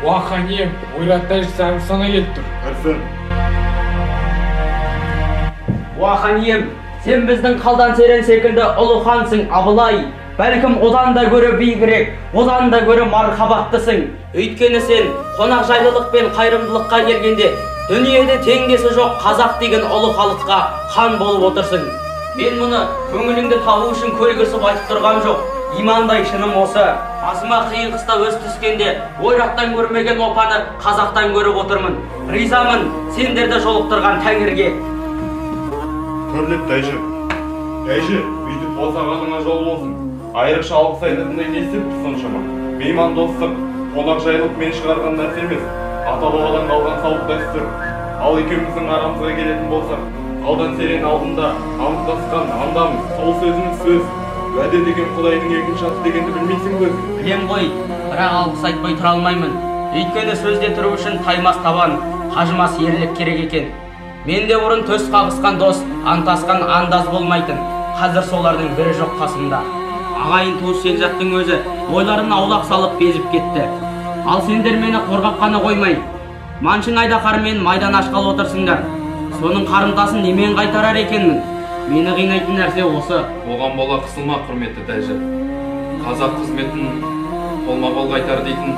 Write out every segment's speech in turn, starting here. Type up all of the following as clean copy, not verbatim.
Уахан ием, ойраттай сән сана келіп тұр. Кірсін. Уахан ием, сен біздің қалдан серен секілді ұлы хансың Абылай. Бәлкім одан да көрі биігірек, одан да көрі мархабаттысың. Өйткені сен қонақ жайлылық пен қайырымдылыққа келгенде дүниеде теңдесі жоқ қазақ деген ұлы халыққа хан болып отырсың. Мен мұны көңіліңді табу үшін көлгірсіп айтып тұрғам жоқ. Имандай шыным осы. Басыма қиын қыста өз түскенде ойраттан көрмеген опаны қазақтан көріп отырмын. Ризамын сендерді жолықтырған тәңірге. Көрлеп тәйші. Тәйші, бүйтіп босағаныңа жол болсын. Айрықша алғыс айтатындай не істеп тұр соншама? Мейман достық, қонақ жайлық мен шығарған нәрсе емес. Ата-бабадан қалған сауық дәстүр. Ал екеуміздің арамызға келетін болсақ, қалдан серен алдында андасқан андамыз, сол сөзіміз сөз. Уәде деген Құдайдың екінші аты дегенді білмейсің бе? Білем ғой, бірақ алғыс айтпай тұра алмаймын. Өйткені сөзде тұру үшін таймас табан, қажымас ерлік керек екен. Мен де бұрын төс қағысқан дос, антасқан андаз болмайтын. Қазір солардың бірі жоқ қасымда. Ағайын туыс Селжаттың өзі ойларын аулақ салып безіп кетті. Ал сендер мені қорғап қана қоймай, маншың айдақармен майдан ашқалы отырсыңдар. Соның қарымтасын немен қайтарар екенмін? Мені қинайтын нәрсе осы. Оған бола қысылма, құрметті тәжі. Қазақ қызметін қолма-қол қайтар дейтін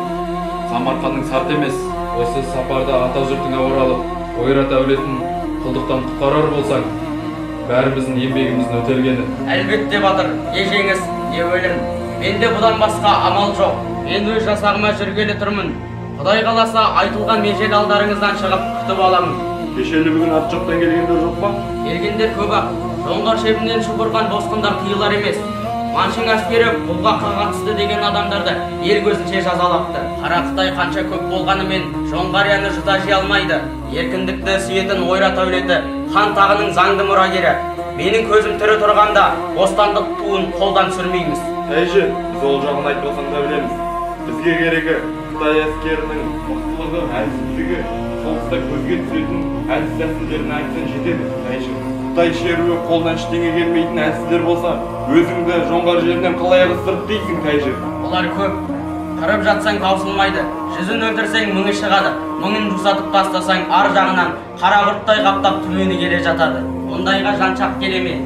Самарқанның сарт емес. Осы сапарда ата жұртыңа оралып, ойрат әулетін құлдықтан құтқарар болсаң, бәріміздің еңбегіміздің өтелгені. Әлбетте батыр, не жеңіс, не өлім. Менде бұдан басқа амал жоқ. Мен өз жасағыма жүргелі тұрмын. Құдай қаласа айтылған межел алдарыңыздан шығып күтіп аламын. Кешелі бүгін ат жақтан келгендер жоқ па? Келгендер көп ақ. Жоңғар шебінен шұбырған босқындар тыйылар емес. Маншың әскері бұлғаққа қатысты деген адамдарды ел көзінше жазалапты. Қара Қытай қанша көп болғанымен Жоңғарияны жұта жей алмайды. Еркіндікті сүйетін ойрат әулеті хан тағының заңды мұрагері. Менің көзім тірі тұрғанда бостандық туын қолдан сүрмейміз. Тәйші, біз ол жағын айтпасаң да білеміз. Бізге керегі Қытай әскерінің мықтылығы, әлсіздігі, соғыста көзге түсетін әлсіз тәсілдерін айтсаң жетеді. Тәйші, Қытай шеруі қолдан ештеңе келмейтін әлсіздер болса, өзіңді жоңғар жерінен қалай ығыстырып дейсің, Тәйші? Олар көп. Қырып жатсаң таусылмайды. Жүзін өлтірсең мыңы шығады. Мыңын жусатып тастасаң ар жағынан қара құрттай қаптап түмені келе жатады. Ондайға жаншақ келеме.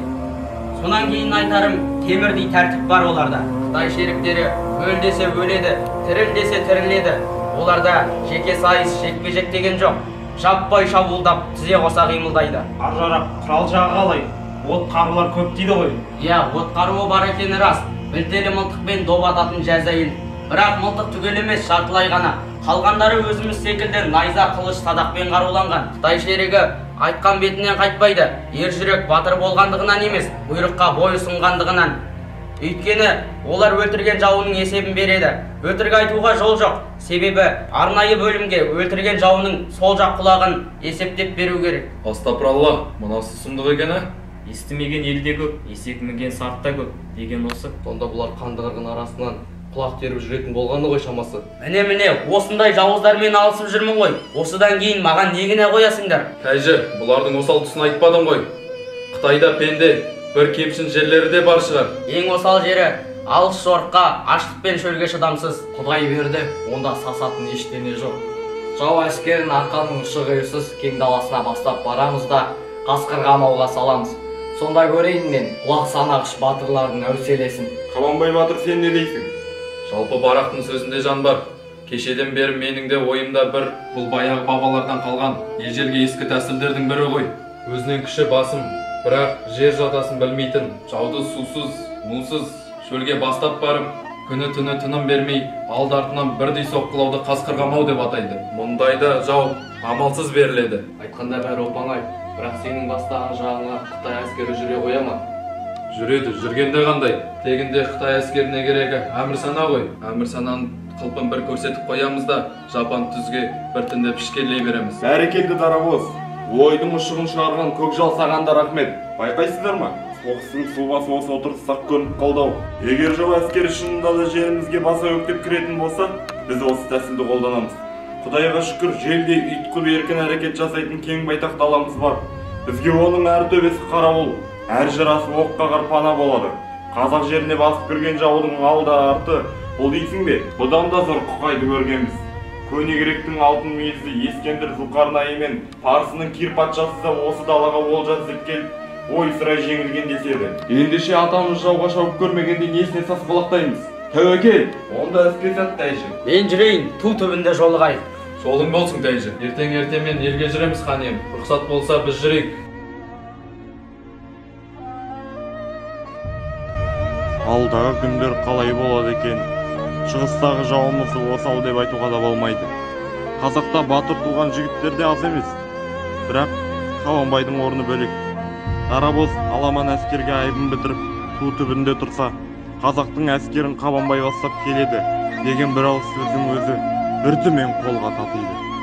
Сонан кейін айтарым, темірдей тәртіп бар оларда. Қытай шеріктері өл десе өледі, тіріл десе тіріледі. Оларда жеке сайыс, жекпе-жек деген жоқ. Жаппай шабуылдап, тізе қоса қимылдайды. Ар жарақ құрал жағы қалай? От қарулар көп дейді ғой. Иә, от қаруы бар екені рас. Білтелі мылтықпен доп ататын жәзайын. Бірақ мылтық түгел емес, жартылай ғана. Қалғандары өзіміз секілді найза, қылыш, садақпен қаруланған. Қытай шерігі айтқан бетінен қайтпайды. Ер жүрек батыр болғандығынан емес, бұйрыққа бой ұсынғандығынан. Өйткені олар өлтірген жауының есебін береді. Өтірік айтуға жол жоқ. Себебі арнайы бөлімге өлтірген жауының сол жақ құлағын есептеп беру керек. Астапыралла, мынасы сұмдық екен, Естімеген елде көп, есекмеген сартта көп деген осы. Сонда бұлар қандығырғын арасынан құлақ теріп жүретін болғаны ғой шамасы. Міне, осындай жауыздармен алысып жүрмін ғой. Осыдан кейін маған негіне қоясыңдар? Тәйші, бұлардың осал тұсын айтпадым ғой. Қытайда пенде бір кемшін жерлері де бар шығар. Ең осал жері алыс жорыққа, аштық пен шөлге шыдамсыз. Құдай берді, онда сасатын ештеңе жоқ. Жау әскерін арқаның ұшы қиырсыз кең даласына бастап барамыз да қасқырға амалға саламыз. Сонда көрейін мен құлақ санағыш батырлардың әуселесін. Қабанбай батыр, сен не дейсің? Жалпы барақтың сөзінде жан бар. Кешеден бері менің де ойымда бір, бұл баяғы бабалардан қалған ежелгі ескі тәсілдердің бірі ғой. Өзінен кіші басым, бірақ жер жатасын білмейтін, жауды сусыз, нусыз шөлге бастап барып, күні түні тыным бермей, алды артынан бірдей соққылауды қасқырғамау деп атайды. Мұндайда жау амалсыз беріледі. Айтқанда бәрі оп-оңай, бірақ сенің бастаған жағыңа Қытай әскері жүре қоя ма? Жүреді, жүргенде қандай? Тегінде Қытай әскеріне керегі әмір сана ғой. Әмір сананың қылпын бір көрсетіп қоямыз да, жапан түзге бір түнде пішкелей береміз. Бәрекелді дарабоз. Ойдың ұшығын шығарған көкжал сағанда рахмет. Байқайсыздар ма? Соғыстың сұлбасы осы отырсақ көрініп қалды. Егер жау әскері шынында да жерімізге баса өктеп кіретін болса, біз осы тәсілді қолданамыз. Құдайға шүкір, желдей ұйтқып еркін әрекет жасайтын кең байтақ даламыз бар. Бізге оның әр төбесі қарауыл, әр жырасы оққа қарпана болады. Қазақ жеріне басып кірген жаудың алды арты, бұл дейсің бе? Бұдан да зор құқайды көргенбіз. Көнегіректің алтын мүйізі Ескендір Зұлқарнайы мен Парсының Кир патшасы да осы далаға олжа іздеп келіп, ой сірә жеңілген деседі. Ендеше атамыз жауға шауып көрмегенде несіне сасқалақтаймыз? Тәуекел, онда іске сәт тәйші. Мен жүрейін, ту түбінде жолығайық. Жолың болсын тәйжі. Ертең-ертемен елге жүреміз хан ием. Рұқсат болса біз жүрейік. Алдағы күндер қалай болады екен? Шығыстағы жауымызды осал деп айтуға да болмайды. Қазақта батыр туған жігіттер де аз емес. Бірақ Қабанбайдың орны бөлек. Дарабоз аламан әскерге айыбын бітіріп, ту түбінде тұрса, қазақтың әскерін Қабанбай бастап келеді деген бір ауыз сөздің өзі бір түмен қолға татиды.